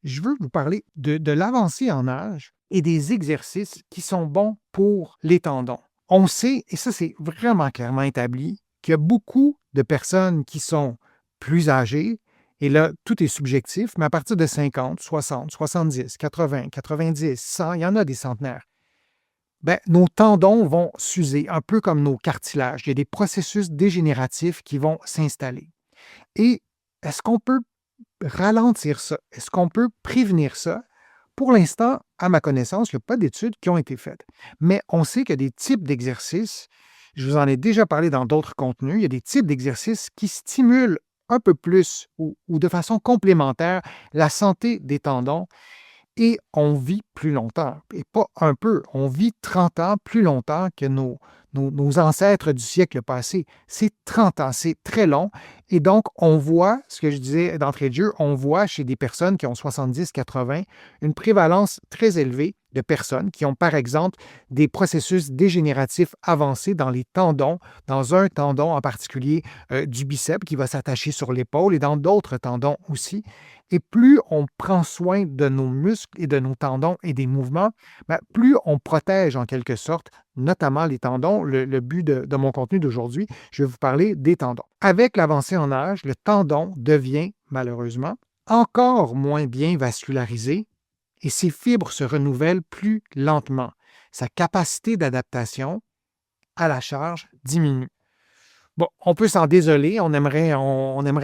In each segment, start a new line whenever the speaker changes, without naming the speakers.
je veux vous parler de l'avancée en âge et des exercices qui sont bons pour les tendons. On sait, et ça c'est vraiment clairement établi, qu'il y a beaucoup de personnes qui sont plus âgées, et là, tout est subjectif, mais à partir de 50, 60, 70, 80, 90, 100, il y en a des centenaires, ben, nos tendons vont s'user, un peu comme nos cartilages. Il y a des processus dégénératifs qui vont s'installer. Et est-ce qu'on peut ralentir ça? Est-ce qu'on peut prévenir ça? Pour l'instant, à ma connaissance, il n'y a pas d'études qui ont été faites. Mais on sait qu'il y a des types d'exercices, je vous en ai déjà parlé dans d'autres contenus, il y a des types d'exercices qui stimulent un peu plus ou de façon complémentaire la santé des tendons et on vit plus longtemps. Et pas un peu, on vit 30 ans plus longtemps que nos ancêtres du siècle passé. C'est 30 ans, c'est très long. Et donc, on voit, ce que je disais d'entrée de jeu, on voit chez des personnes qui ont 70-80 une prévalence très élevée de personnes qui ont, par exemple, des processus dégénératifs avancés dans les tendons, dans un tendon en particulier du biceps qui va s'attacher sur l'épaule et dans d'autres tendons aussi. Et plus on prend soin de nos muscles et de nos tendons et des mouvements, ben, plus on protège en quelque sorte, notamment les tendons. Le but de mon contenu d'aujourd'hui, je vais vous parler des tendons. Avec l'avancée en âge, le tendon devient, malheureusement, encore moins bien vascularisé et ses fibres se renouvellent plus lentement. Sa capacité d'adaptation à la charge diminue. Bon, on peut s'en désoler, on aimerait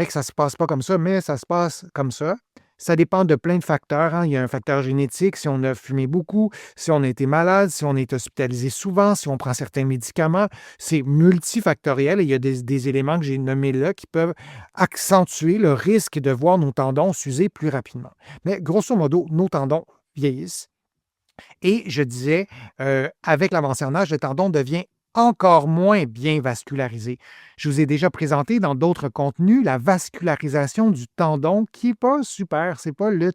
que ça ne se passe pas comme ça, mais ça se passe comme ça. Ça dépend de plein de facteurs, hein. Il y a un facteur génétique, si on a fumé beaucoup, si on a été malade, si on est hospitalisé souvent, si on prend certains médicaments. C'est multifactoriel et il y a des éléments que j'ai nommés là qui peuvent accentuer le risque de voir nos tendons s'user plus rapidement. Mais grosso modo, nos tendons vieillissent. Et je disais, avec l'avancée en âge, le tendon devient encore moins bien vascularisé. Je vous ai déjà présenté dans d'autres contenus la vascularisation du tendon qui n'est pas super, ce n'est pas le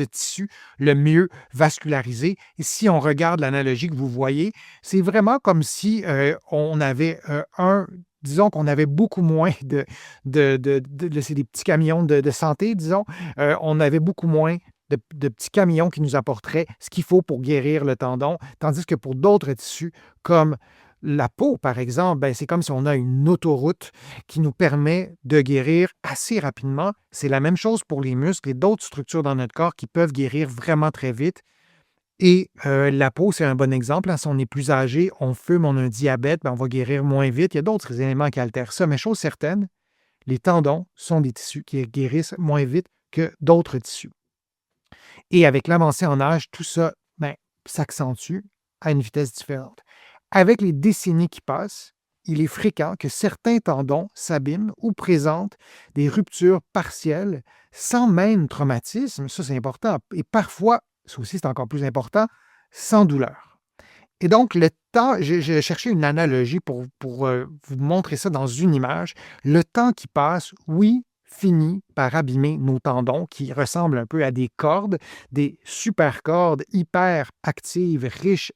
tissu le mieux vascularisé. Et si on regarde l'analogie que vous voyez, c'est vraiment comme si on avait disons qu'on avait beaucoup moins c'est des petits camions de santé, disons, on avait beaucoup moins de petits camions qui nous apporteraient ce qu'il faut pour guérir le tendon, tandis que pour d'autres tissus, comme la peau, par exemple, ben, c'est comme si on a une autoroute qui nous permet de guérir assez rapidement. C'est la même chose pour les muscles et d'autres structures dans notre corps qui peuvent guérir vraiment très vite. Et la peau, c'est un bon exemple, hein. Si on est plus âgé, on fume, on a un diabète, ben, on va guérir moins vite. Il y a d'autres éléments qui altèrent ça, mais chose certaine, les tendons sont des tissus qui guérissent moins vite que d'autres tissus. Et avec l'avancée en âge, tout ça ben, s'accentue à une vitesse différente. Avec les décennies qui passent, il est fréquent que certains tendons s'abîment ou présentent des ruptures partielles sans même traumatisme, ça c'est important, et parfois, ça aussi c'est encore plus important, sans douleur. Et donc, le temps, j'ai cherché une analogie pour vous montrer ça dans une image. Le temps qui passe, oui, finit par abîmer nos tendons qui ressemblent un peu à des cordes, des super cordes hyper actives, riches,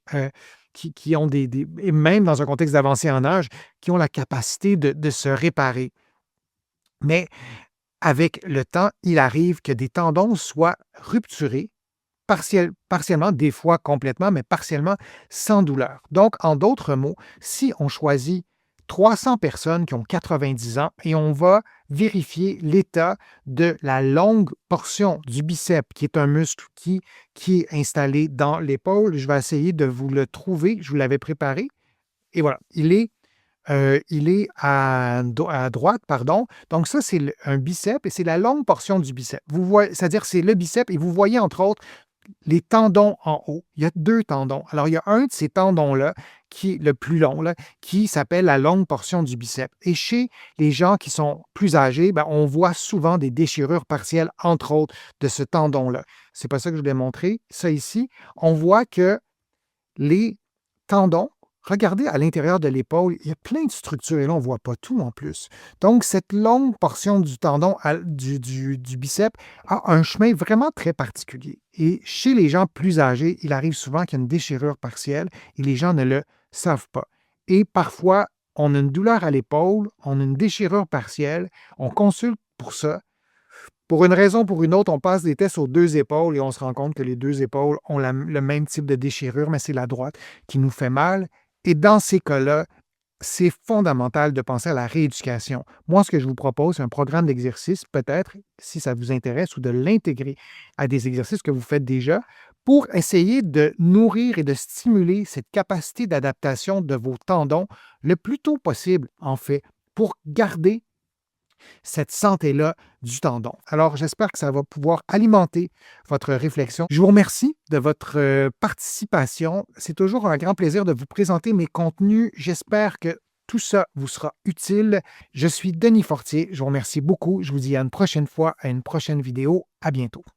qui ont et même dans un contexte d'avancée en âge, qui ont la capacité de se réparer. Mais avec le temps, il arrive que des tendons soient rupturés partiellement, des fois complètement, mais partiellement sans douleur. Donc, en d'autres mots, si on choisit 300 personnes qui ont 90 ans et on va vérifier l'état de la longue portion du biceps, qui est un muscle qui est installé dans l'épaule, je vais essayer de vous le trouver, je vous l'avais préparé, et voilà, il est à droite, pardon. Donc ça, c'est un biceps et c'est la longue portion du biceps. C'est-à-dire c'est le biceps et vous voyez entre autres les tendons en haut. Il y a 2 tendons. Alors, il y a un de ces tendons-là, qui est le plus long, là, qui s'appelle la longue portion du biceps. Et chez les gens qui sont plus âgés, ben, on voit souvent des déchirures partielles, entre autres, de ce tendon-là. C'est pas ça que je voulais montrer. Ça ici, on voit que les tendons, regardez à l'intérieur de l'épaule, il y a plein de structures et là, on ne voit pas tout en plus. Donc, cette longue portion du tendon du biceps a un chemin vraiment très particulier. Et chez les gens plus âgés, il arrive souvent qu'il y a une déchirure partielle et les gens ne le savent pas. Et parfois, on a une douleur à l'épaule, on a une déchirure partielle, on consulte pour ça. Pour une raison ou pour une autre, on passe des tests aux 2 épaules et on se rend compte que les 2 épaules ont le même type de déchirure, mais c'est la droite qui nous fait mal. Et dans ces cas-là, c'est fondamental de penser à la rééducation. Moi, ce que je vous propose, c'est un programme d'exercice, peut-être, si ça vous intéresse, ou de l'intégrer à des exercices que vous faites déjà pour essayer de nourrir et de stimuler cette capacité d'adaptation de vos tendons le plus tôt possible, en fait, pour garder cette santé-là du tendon. Alors, j'espère que ça va pouvoir alimenter votre réflexion. Je vous remercie de votre participation. C'est toujours un grand plaisir de vous présenter mes contenus. J'espère que tout ça vous sera utile. Je suis Denis Fortier. Je vous remercie beaucoup. Je vous dis à une prochaine fois, à une prochaine vidéo. À bientôt.